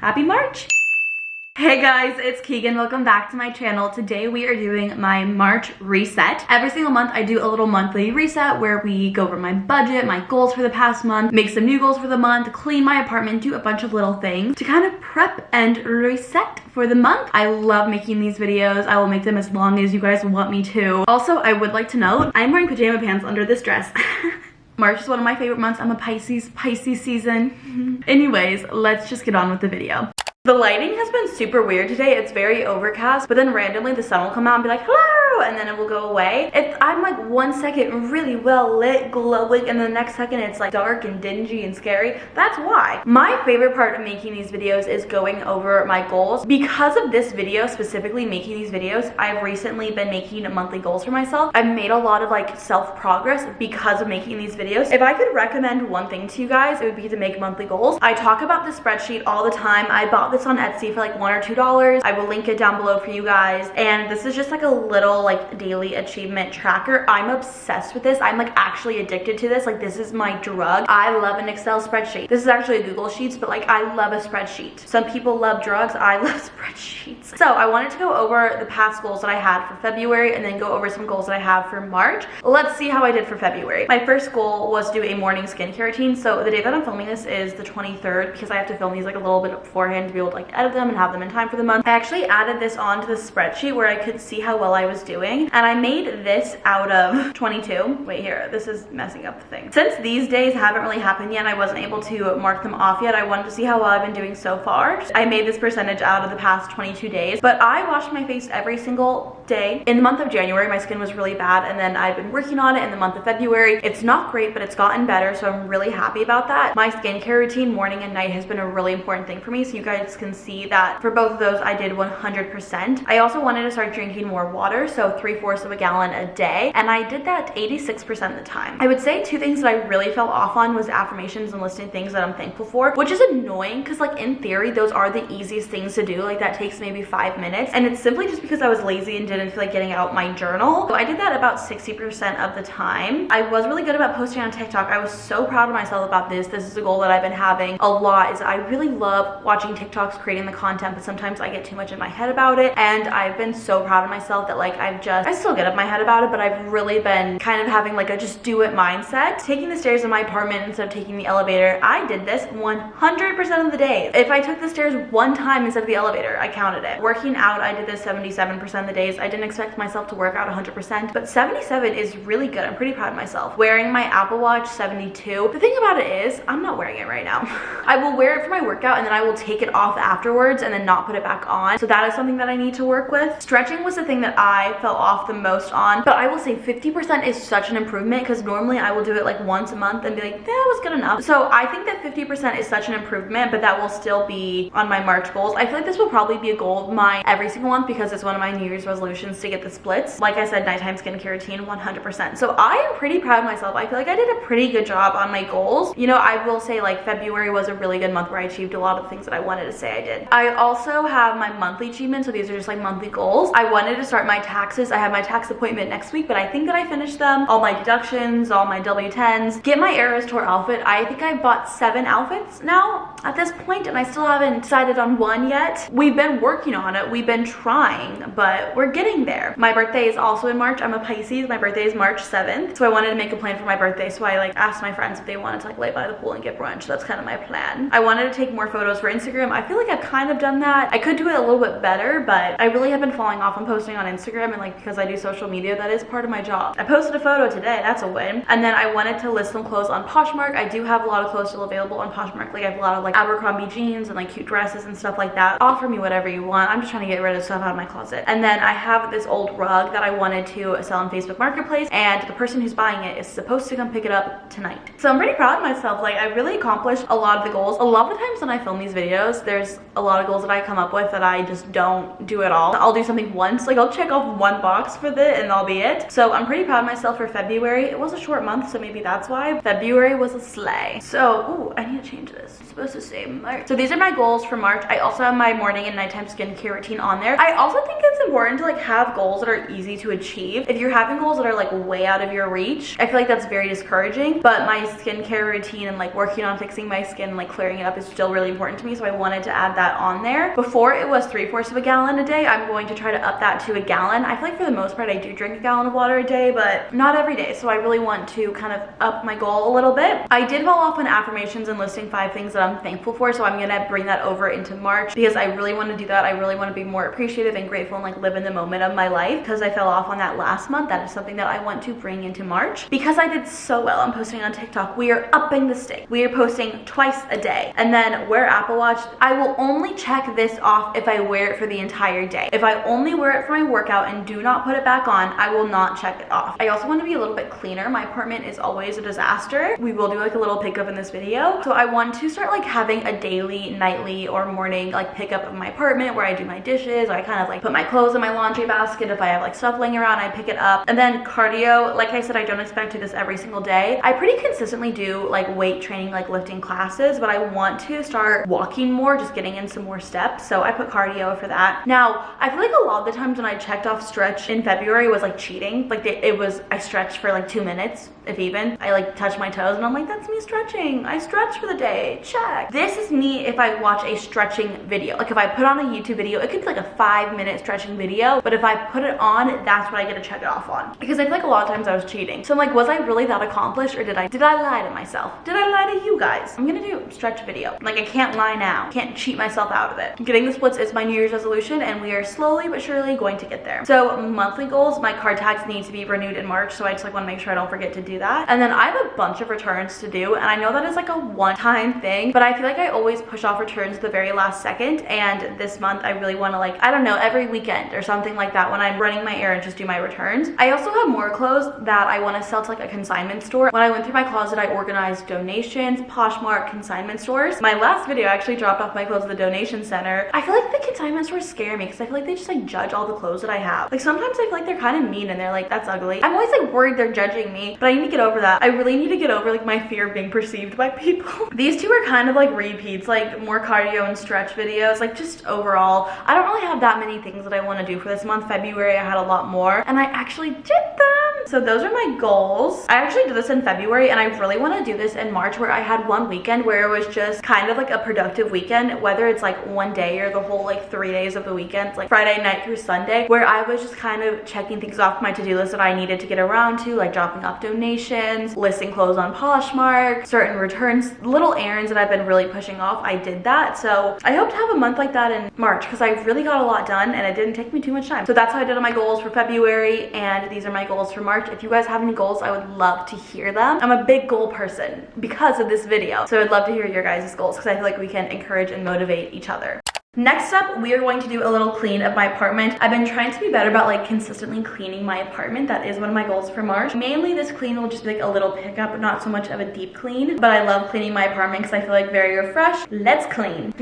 Happy March! Hey guys, it's Keegan. Welcome back to my channel. Today we are doing my March reset. Every single month I do a little monthly reset where we go over my budget, my goals for the past month, make some new goals for the month, clean my apartment, do a bunch of little things to kind of prep and reset for the month. I love making these videos. I will make them as long as you guys want me to. Also, I would like to note, I'm wearing pajama pants under this dress. March is one of my favorite months. I'm a Pisces season. Anyways, let's just get on with the video. The lighting has been super weird today. It's very overcast, but then randomly the sun will come out and be like, hello, and then it will go away. I'm like 1 second really well lit, glowing, and the next second it's like dark and dingy and scary. That's why. My favorite part of making these videos is going over my goals. Because of this video, specifically making these videos, I've recently been making monthly goals for myself. I've made a lot of like self-progress because of making these videos. If I could recommend one thing to you guys, it would be to make monthly goals. I talk about the spreadsheet all the time. I bought this on Etsy for like $1 or $2. I will link it down below for you guys. And this is just like a little like daily achievement tracker. I'm obsessed with this. I'm like actually addicted to this. Like this is my drug. I love an Excel spreadsheet. This is actually a Google Sheets, but like I love a spreadsheet. Some people love drugs. I love spreadsheets. So I wanted to go over the past goals that I had for February and then go over some goals that I have for March. Let's see how I did for February. My first goal was to do a morning skincare routine. So the day that I'm filming this is the 23rd because I have to film these like a little bit beforehand to be able to like edit them and have them in time for the month. I actually added this onto the spreadsheet where I could see how well I was doing, and I made this out of 22. Wait, here, this is messing up the thing. Since these days haven't really happened yet and I wasn't able to mark them off yet, I wanted to see how well I've been doing so far. I made this percentage out of the past 22 days, but I washed my face every single day. In the month of January, my skin was really bad, and then I've been working on it in the month of February. It's not great, but it's gotten better, so I'm really happy about that. My skincare routine, morning and night, has been a really important thing for me, so you guys can see that for both of those I did 100%. I also wanted to start drinking more water, so 3/4 of a gallon a day, and I did that 86% of the time. I would say two things that I really fell off on was affirmations and listing things that I'm thankful for, which is annoying because like in theory those are the easiest things to do. Like that takes maybe 5 minutes, and it's simply just because I was lazy and didn't feel like getting out my journal. So I did that about 60% of the time. I was really good about posting on TikTok. I was so proud of myself about this. This is a goal that I've been having a lot, is I really love watching TikToks, creating the content, but sometimes I get too much in my head about it, and I've been so proud of myself that like I still get up my head about it, but I've really been kind of having like a just do it mindset. Taking the stairs in my apartment instead of taking the elevator, I did this 100% of the days. If I took the stairs one time instead of the elevator, I counted it. Working out, I did this 77% of the days. I didn't expect myself to work out 100%, but 77 is really good. I'm pretty proud of myself. Wearing my Apple Watch, 72. The thing about it is, I'm not wearing it right now. I will wear it for my workout and then I will take it off afterwards and then not put it back on. So that is something that I need to work with. Stretching was the thing that I fell off the most on, but I will say 50% is such an improvement because normally I will do it like once a month and be like, that was good enough. So I think that 50% is such an improvement, but that will still be on my March goals. I feel like this will probably be a goal of mine every single month because it's one of my New Year's resolutions to get the splits. Like I said, nighttime skincare routine, 100%. So I am pretty proud of myself. I feel like I did a pretty good job on my goals. You know, I will say like February was a really good month where I achieved a lot of things that I wanted to say I did. I also have my monthly achievements, so these are just like monthly goals. I wanted to start my taxes. I have my tax appointment next week, but I think that I finished them. All my deductions, all my W-10s. Get my Eras Tour outfit. I think I bought 7 outfits now at this point, and I still haven't decided on one yet. We've been working on it. We've been trying, but we're getting there. My birthday is also in March. I'm a Pisces. My birthday is March 7th, so I wanted to make a plan for my birthday, so I like asked my friends if they wanted to like lay by the pool and get brunch. That's kind of my plan. I wanted to take more photos for Instagram. I feel like I've kind of done that. I could do it a little bit better, but I really have been falling off on posting on Instagram, and like because I do social media, that is part of my job. I posted a photo today, that's a win. And then I wanted to list some clothes on Poshmark. I do have a lot of clothes still available on Poshmark. Like I have a lot of like Abercrombie jeans and like cute dresses and stuff like that. Offer me whatever you want. I'm just trying to get rid of stuff out of my closet. And then I have this old rug that I wanted to sell on Facebook Marketplace, and the person who's buying it is supposed to come pick it up tonight. So I'm pretty proud of myself. Like I really accomplished a lot of the goals. A lot of the times when I film these videos, there's a lot of goals that I come up with that I just don't do at all. I'll do something once, like I'll check off one box for it and that'll be it. So I'm pretty proud of myself for February. It was a short month, so maybe that's why. February was a slay. So, ooh, I need to change this. It's supposed to say March. So these are my goals for March. I also have my morning and nighttime skincare routine on there. I also think it's important to like have goals that are easy to achieve. If you're having goals that are like way out of your reach, I feel like that's very discouraging. But my skincare routine and like working on fixing my skin and like clearing it up is still really important to me, so I wanted to add that on there. Before it was 3/4 of a gallon a day, I'm going to try to up that to a gallon. I feel like for the most part I do drink a gallon of water a day, but not every day, so I really want to kind of up my goal a little bit. I did fall off on affirmations and listing 5 things that I'm thankful for, so I'm gonna bring that over into March because I really want to do that. I really want to be more appreciative and grateful and like live in the moment of my life, because I fell off on that last month. That is something that I want to bring into March because I did so well on posting on TikTok. We are upping the stake. We are posting twice a day. And then wear Apple Watch. I will only check this off if I wear it for the entire day. If I only wear it for my workout and do not put it back on, I will not check it off. I also want to be a little bit cleaner. My apartment is always a disaster. We will do like a little pickup in this video. So I want to start like having a daily, nightly, or morning like pickup of my apartment where I do my dishes. I kind of like put my clothes in my laundry basket. If I have like stuff laying around, I pick it up. And then cardio, like I said, I don't expect to do this every single day. I pretty consistently do like weight training, like lifting classes, but I want to start walking more, just getting in some more steps. So I put cardio for that. Now, I feel like a lot of the times when I checked off stretch in February was like cheating. Like I stretched for like 2 minutes, if even. I like touched my toes and I'm like, that's me stretching. I stretched for the day, check. This is me if I watch a stretching video. Like if I put on a YouTube video, it could be like a 5-minute stretching video, but if I put it on, that's what I get to check it off on. Because I feel like a lot of times I was cheating. So I'm like, was I really that accomplished, or did I lie to myself? Did I lie to you guys? I'm gonna do a stretch video. Like I can't lie now. Can't cheat myself out of it. Getting the splits is my New Year's resolution, and we are slowly but surely going to get there. So monthly goals, my card tags need to be renewed in March, so I just like want to make sure I don't forget to do that. And then I have a bunch of returns to do, and I know that is like a one-time thing, but I feel like I always push off returns at the very last second. And this month I really want to, like, I don't know, every weekend or something like that when I'm running my errands, just do my returns. I also have more clothes that I want to sell to like a consignment store. When I went through my closet, I organized donations, Poshmark, consignment stores. My last video I actually dropped off my clothes at the donation center. I feel like the consignment stores scare me because I feel like they just like judge all the clothes that I have. Like sometimes I feel like they're kind of mean and they're like, that's ugly. I'm always like worried they're judging me, but I need to get over that. I really need to get over like my fear of being perceived by people. These two are kind of like repeats, like more cardio and stretch videos. Like just overall, I don't really have that many things that I want to do for this month. February I had a lot more, and I actually did them. So those are my goals. I actually did this in February, and I really want to do this in March, where I had one weekend where it was just kind of like a productive weekend, whether it's like one day or the whole like 3 days of the weekend, like Friday night through Sunday, where I was just kind of checking things off my to-do list that I needed to get around to, like dropping off donations, listing clothes on Poshmark, certain returns, little errands that I've been really pushing off. I did that. So I hope to have a month like that in March, because I really got a lot done and it didn't take me too much time. So that's how I did all my goals for February, and these are my goals for March. If you guys have any goals, I would love to hear them. I'm a big goal person because of this video, so I'd love to hear your guys' goals, because I feel like we can encourage and motivate each other. Next up, we are going to do a little clean of my apartment. I've been trying to be better about like consistently cleaning my apartment. That is one of my goals for March. Mainly this clean will just be like a little pickup, not so much of a deep clean, but I love cleaning my apartment because I feel like very refreshed. Let's clean.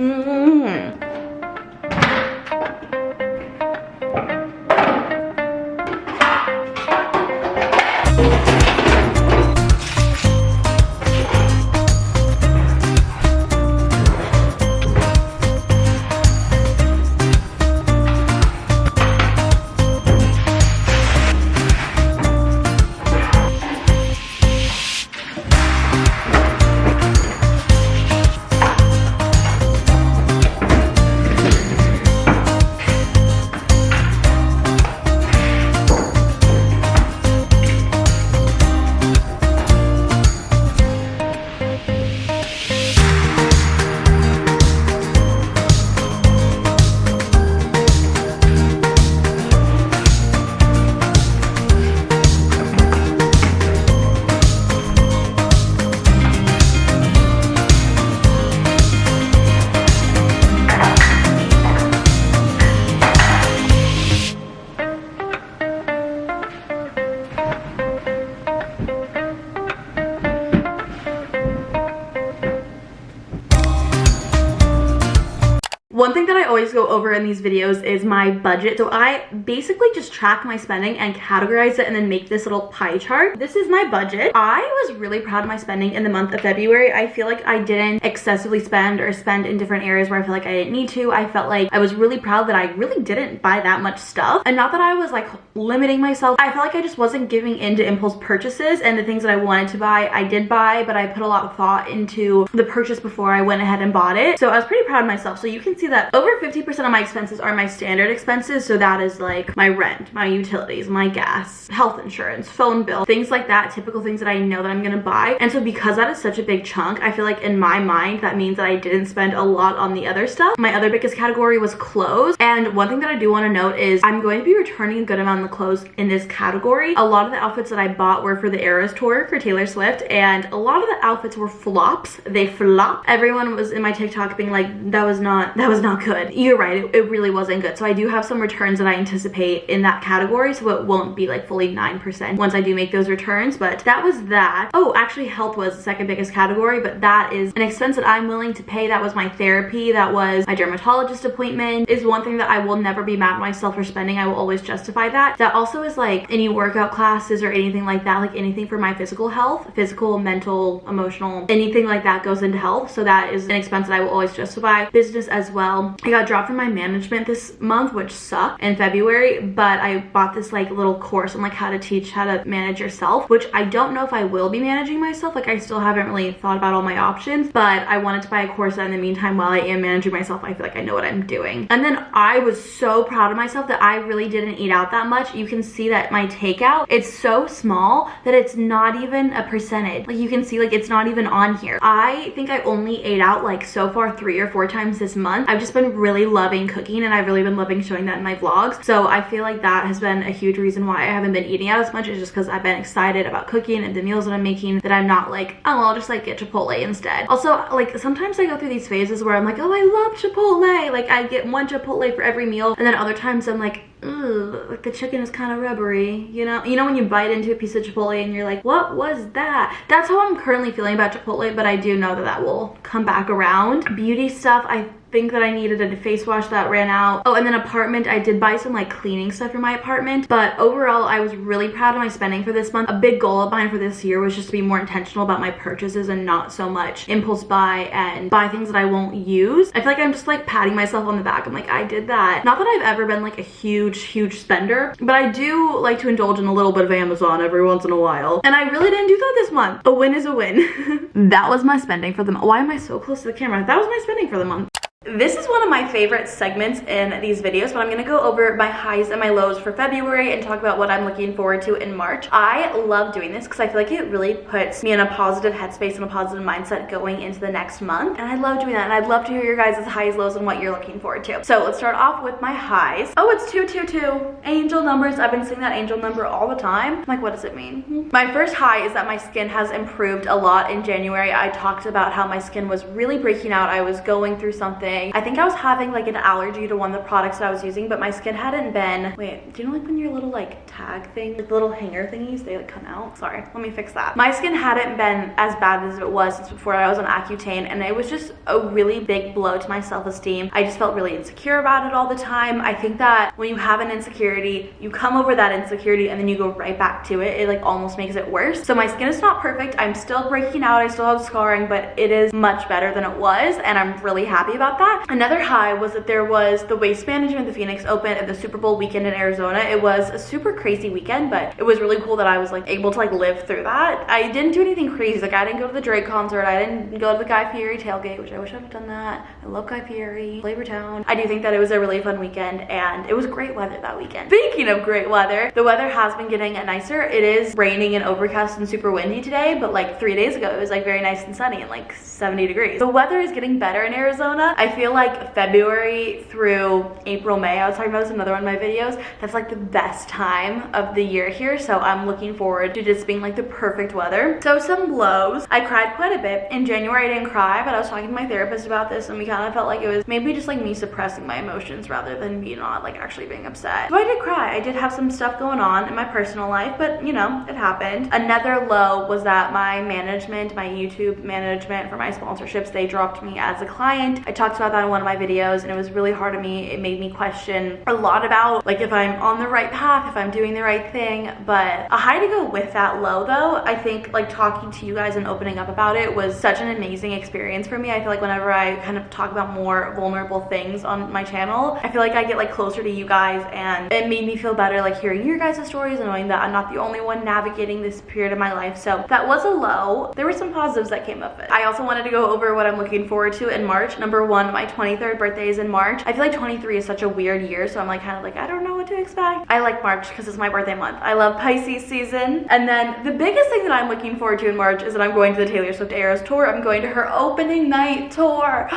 One thing that I always go over in these videos is my budget. So I basically just track my spending and categorize it and then make this little pie chart. This is my budget. I was really proud of my spending in the month of February. I feel like I didn't excessively spend or spend in different areas where I feel like I didn't need to. I felt like I was really proud that I really didn't buy that much stuff. And not that I was like limiting myself. I felt like I just wasn't giving into impulse purchases, and the things that I wanted to buy, I did buy, but I put a lot of thought into the purchase before I went ahead and bought it. So I was pretty proud of myself. So you can see that over 50% of my expenses are my standard expenses. So that is like my rent, my utilities, my gas, health insurance, phone bill, things like that, typical things that I know that I'm gonna buy. And so because that is such a big chunk, I feel like in my mind that means that I didn't spend a lot on the other stuff. My other biggest category was clothes. And one thing that I do want to note is I'm going to be returning a good amount of the clothes in this category. A lot of the outfits that I bought were for the Eras tour for Taylor Swift, and a lot of the outfits were flops. They flopped. Everyone was in my TikTok being like, that was not good. You're right, it really wasn't good. So I do have some returns that I anticipate in that category, so it won't be like fully 9% once I do make those returns. But that was that. Oh, actually health was the second biggest category, but that is an expense that I'm willing to pay. That was my therapy, that was my dermatologist appointment, is one thing that I will never be mad at myself for spending. I will always justify that. That also is like any workout classes or anything like that, like anything for my physical health, physical, mental, emotional, anything like that goes into health. So that is an expense that I will always justify. Business as well. I got dropped from my management this month, which sucked in February, but I bought this like little course on like how to teach how to manage yourself, which I don't know if I will be managing myself. Like I still haven't really thought about all my options, but I wanted to buy a course that in the meantime, while I am managing myself, I feel like I know what I'm doing. And then I was so proud of myself that I really didn't eat out that much. You can see that my takeout, it's so small that it's not even a percentage. Like you can see like it's not even on here. I think I only ate out like so far 3 or 4 times this month. I've just been really loving cooking, and I've really been loving showing that in my vlogs. So I feel like that has been a huge reason why I haven't been eating out as much, is just because I've been excited about cooking and the meals that I'm making, that I'm not like, oh, I'll just like get Chipotle instead. Also, like sometimes I go through these phases where I'm like, oh, I love Chipotle. Like I get one Chipotle for every meal, and then other times I'm like, ugh, like the chicken is kind of rubbery, you know when you bite into a piece of Chipotle and you're like, what was that? That's how I'm currently feeling about Chipotle, but I do know that that will come back around. Beauty stuff, I think that I needed a face wash that ran out. Oh, and then apartment, I did buy some like cleaning stuff for my apartment, but overall I was really proud of my spending for this month. A big goal of mine for this year was just to be more intentional about my purchases and not so much impulse buy and buy things that I won't use. I feel like I'm just like patting myself on the back. I'm like, I did that. Not that I've ever been like a huge spender, but I do like to indulge in a little bit of Amazon every once in a while, and I really didn't do that this month. A win is a win. That was my spending for the month. Why am I so close to the camera? That was my spending for the month. This is one of my favorite segments in these videos, but I'm gonna go over my highs and my lows for February and talk about what I'm looking forward to in March. I love doing this because I feel like it really puts me in a positive headspace and a positive mindset going into the next month, and I love doing that. And I'd love to hear your guys' highs, lows, and what you're looking forward to. So let's start off with my highs. Oh, it's 222 angel numbers. I've been seeing that angel number all the time. I'm like, what does it mean? My first high is that my skin has improved a lot in January. I talked about how my skin was really breaking out. I was going through something. I think I was having like an allergy to one of the products that I was using, but my skin hadn't been, wait, do you know like when your little like tag thing, like the little hanger thingies, they like come out? Sorry, let me fix that. My skin hadn't been as bad as it was since before I was on Accutane, and it was just a really big blow to my self-esteem. I just felt really insecure about it all the time. I think that when you have an insecurity, you come over that insecurity and then you go right back to it. It like almost makes it worse. So my skin is not perfect. I'm still breaking out. I still have scarring, but it is much better than it was, and I'm really happy about that. Another high was that there was the Waste Management, the Phoenix Open, and the Super Bowl weekend in Arizona. It was a super crazy weekend, but it was really cool that I was like able to like live through that. I didn't do anything crazy. Like I didn't go to the Drake concert. I didn't go to the Guy Fieri tailgate, which I wish I would have done that. I love Guy Fieri, Flavortown. I do think that it was a really fun weekend, and it was great weather that weekend. Speaking of great weather, the weather has been getting nicer. It is raining and overcast and super windy today, but like 3 days ago, it was like very nice and sunny and like 70 degrees. The weather is getting better in Arizona. I feel like February through April, May, I was talking about this in another one of my videos, that's like the best time of the year here, so I'm looking forward to just being like the perfect weather. So some blows. I cried quite a bit. In January I didn't cry, but I was talking to my therapist about this, and we kind of felt like it was maybe just like me suppressing my emotions rather than me not like actually being upset. So I did cry. I did have some stuff going on in my personal life, but you know, it happened. Another low was that my management, my YouTube management for my sponsorships, they dropped me as a client. I talked about that in one of my videos, and it was really hard on me. It made me question a lot about like if I'm on the right path, if I'm doing the right thing. But a high to go with that low though, I think like talking to you guys and opening up about it was such an amazing experience for me. I feel like whenever I kind of talk about more vulnerable things on my channel, I feel like I get like closer to you guys, and it made me feel better like hearing your guys' stories and knowing that I'm not the only one navigating this period of my life. So that was a low. There were some positives that came of it. I also wanted to go over what I'm looking forward to in March. Number one, my 23rd birthday is in March. I feel like 23 is such a weird year, so I'm like kind of like I don't know what to expect. I like March because it's my birthday month. I love Pisces season. And then the biggest thing that I'm looking forward to in March is that I'm going to the Taylor Swift Eras tour. I'm going to her opening night tour.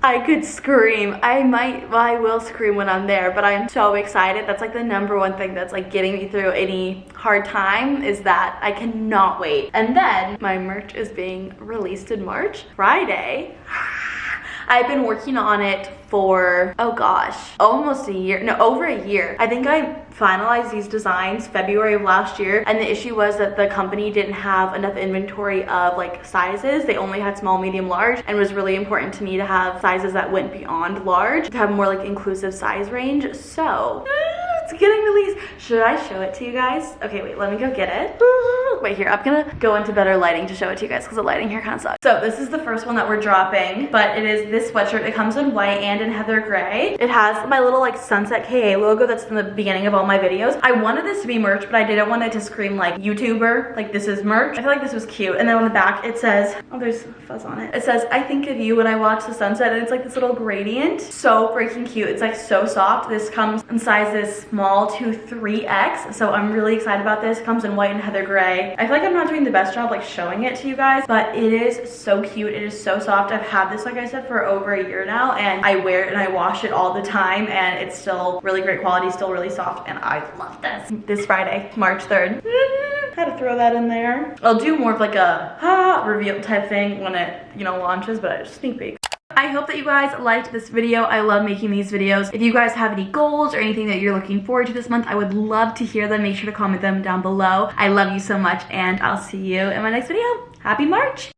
I could scream. I will scream when I'm there, but I'm so excited. That's like the number one thing that's like getting me through any hard time, is that I cannot wait. And then my merch is being released in March, Friday. I've been working on it for, oh gosh, almost a year. No, over a year. I think I finalized these designs February of last year, and the issue was that the company didn't have enough inventory of like sizes. They only had small, medium, large, and it was really important to me to have sizes that went beyond large, to have more like inclusive size range. So it's getting released. Should I show it to you guys? Okay, wait, let me go get it. Wait here, I'm gonna go into better lighting to show it to you guys because the lighting here kind of sucks. So this is the first one that we're dropping, but it is this sweatshirt. It comes in white and in heather gray. It has my little like Sunset KA logo that's in the beginning of all my videos. I wanted this to be merch, but I didn't want it to scream like YouTuber, like this is merch. I feel like this was cute. And then on the back it says, oh, there's fuzz on it. It says, I think of you when I watch the sunset, and it's like this little gradient. So freaking cute. It's like so soft. This comes in sizes small to 3X, so I'm really excited about this. It comes in white and heather gray. I feel like I'm not doing the best job like showing it to you guys, but it is so cute. It is so soft. I've had this, like I said, for over a year now, and I wear it and I wash it all the time, and it's still really great quality, still really soft, and I love this. This Friday, March 3rd. Had to throw that in there. I'll do more of like a reveal type thing when it, you know, launches, but just sneak peek. I hope that you guys liked this video. I love making these videos. If you guys have any goals or anything that you're looking forward to this month, I would love to hear them. Make sure to comment them down below. I love you so much, and I'll see you in my next video. Happy March!